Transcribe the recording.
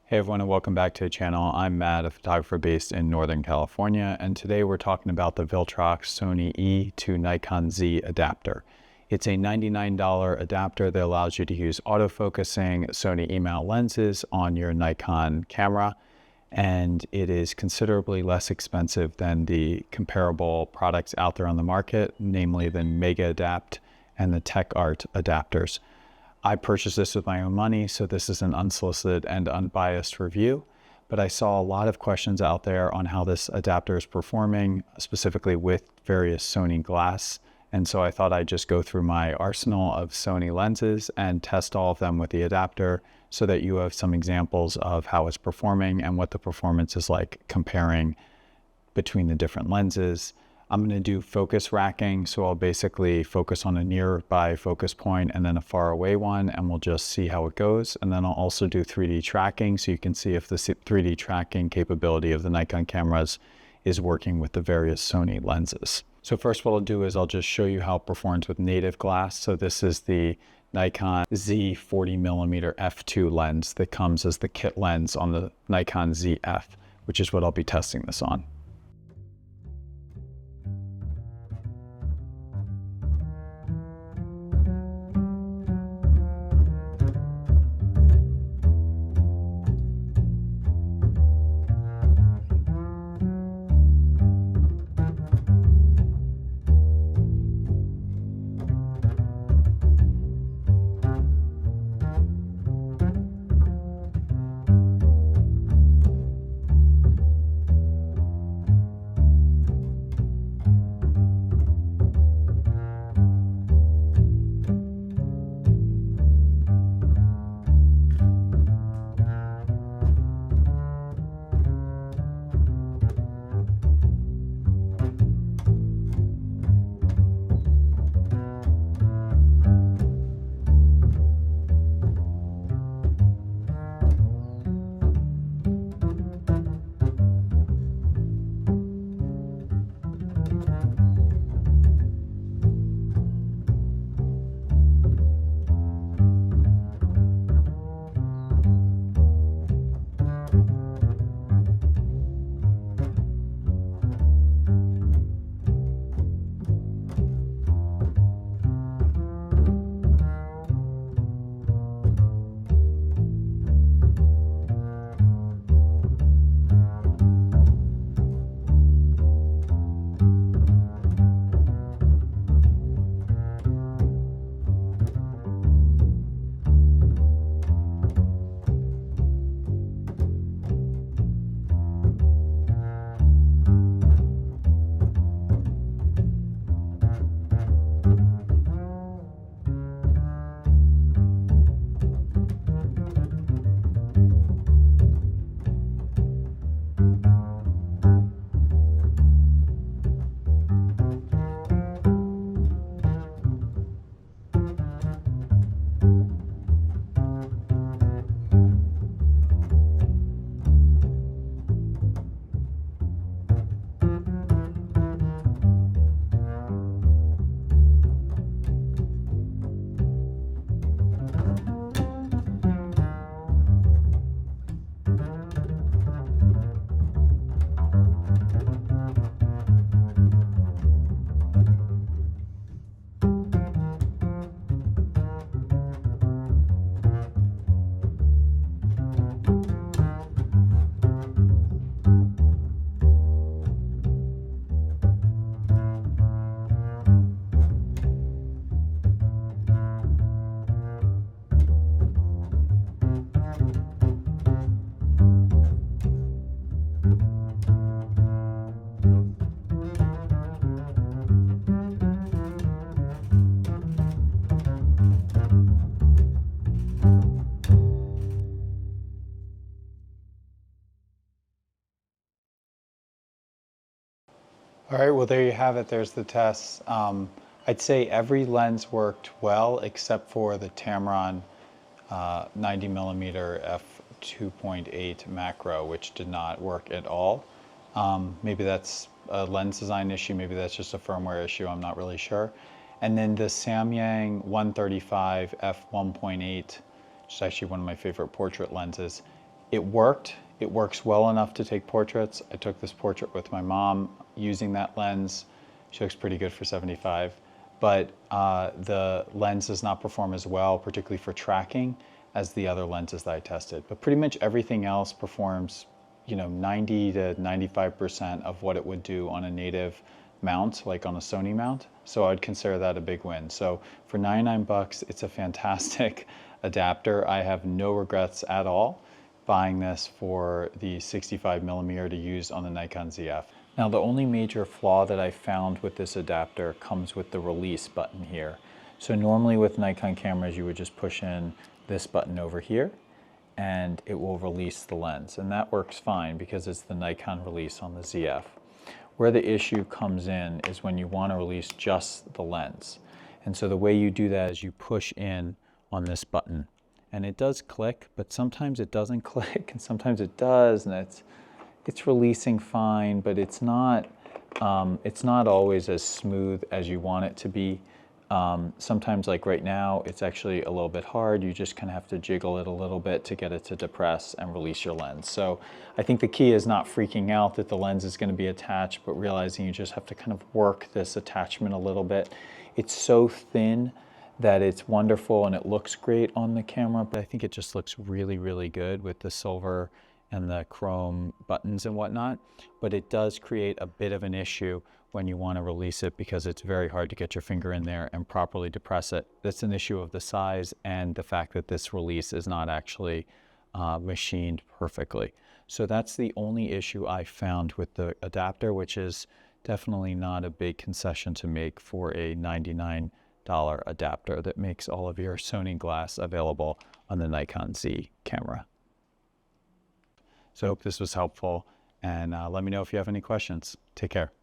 Hey everyone, and welcome back to the channel. I'm Matt, a photographer based in Northern California, and today we're talking about the Viltrox Sony E to Nikon Z adapter. It's a $99 adapter that allows you to use autofocusing Sony E-mount lenses on your Nikon camera, and it is considerably less expensive than the comparable products out there on the market, namely the Mega Adapt and the Tech Art adapters. I purchased this with my own money, so this is an unsolicited and unbiased review, but I saw a lot of questions out there on how this adapter is performing, specifically with various Sony glass. And so I thought I'd just go through my arsenal of Sony lenses and test all of them with the adapter so that you have some examples of how it's performing and what the performance is like comparing between the different lenses. I'm going to do focus racking, so I'll basically focus on a nearby focus point and then a far away one, and we'll just see how it goes. And then I'll also do 3D tracking, so you can see if the 3D tracking capability of the Nikon cameras is working with the various Sony lenses. So first what I'll do is I'll just show you how it performs with native glass. So this is the Nikon Z 40mm f2 lens that comes as the kit lens on the Nikon Zf, which is what I'll be testing this on. All right, well, there you have it. There's the tests. I'd say every lens worked well except for the Tamron 90mm f2.8 macro, which did not work at all. Maybe that's a lens design issue, maybe that's just a firmware issue, I'm not really sure. And then the Samyang 135 f1.8, which is actually one of my favorite portrait lenses, It worked. It works well enough to take portraits. I took this portrait with my mom using that lens. She looks pretty good for 75, but the lens does not perform as well, particularly for tracking, as the other lenses that I tested. But pretty much everything else performs, 90 to 95% of what it would do on a native mount, like on a Sony mount. So I'd consider that a big win. So for 99 bucks, it's a fantastic adapter. I have no regrets at all buying this for the 65mm to use on the Nikon Zf. Now the only major flaw that I found with this adapter comes with the release button here. So normally with Nikon cameras you would just push in this button over here and it will release the lens, and that works fine because it's the Nikon release on the Zf. Where the issue comes in is when you want to release just the lens. And so the way you do that is you push in on this button. And it does click, but sometimes it doesn't click, and sometimes it does, and it's releasing fine, but it's not always as smooth as you want it to be. Sometimes, like right now, it's actually a little bit hard. You just kind of have to jiggle it a little bit to get it to depress and release your lens. So I think the key is not freaking out that the lens is going to be attached, but realizing you just have to kind of work this attachment a little bit. It's so thin that it's wonderful and it looks great on the camera, but I think it just looks really, really good with the silver and the chrome buttons and whatnot. But it does create a bit of an issue when you want to release it because it's very hard to get your finger in there and properly depress it. That's an issue of the size and the fact that this release is not actually machined perfectly. So that's the only issue I found with the adapter, which is definitely not a big concession to make for a $99 adapter that makes all of your Sony glass available on the Nikon Z camera. So I hope this was helpful, and let me know if you have any questions. Take care.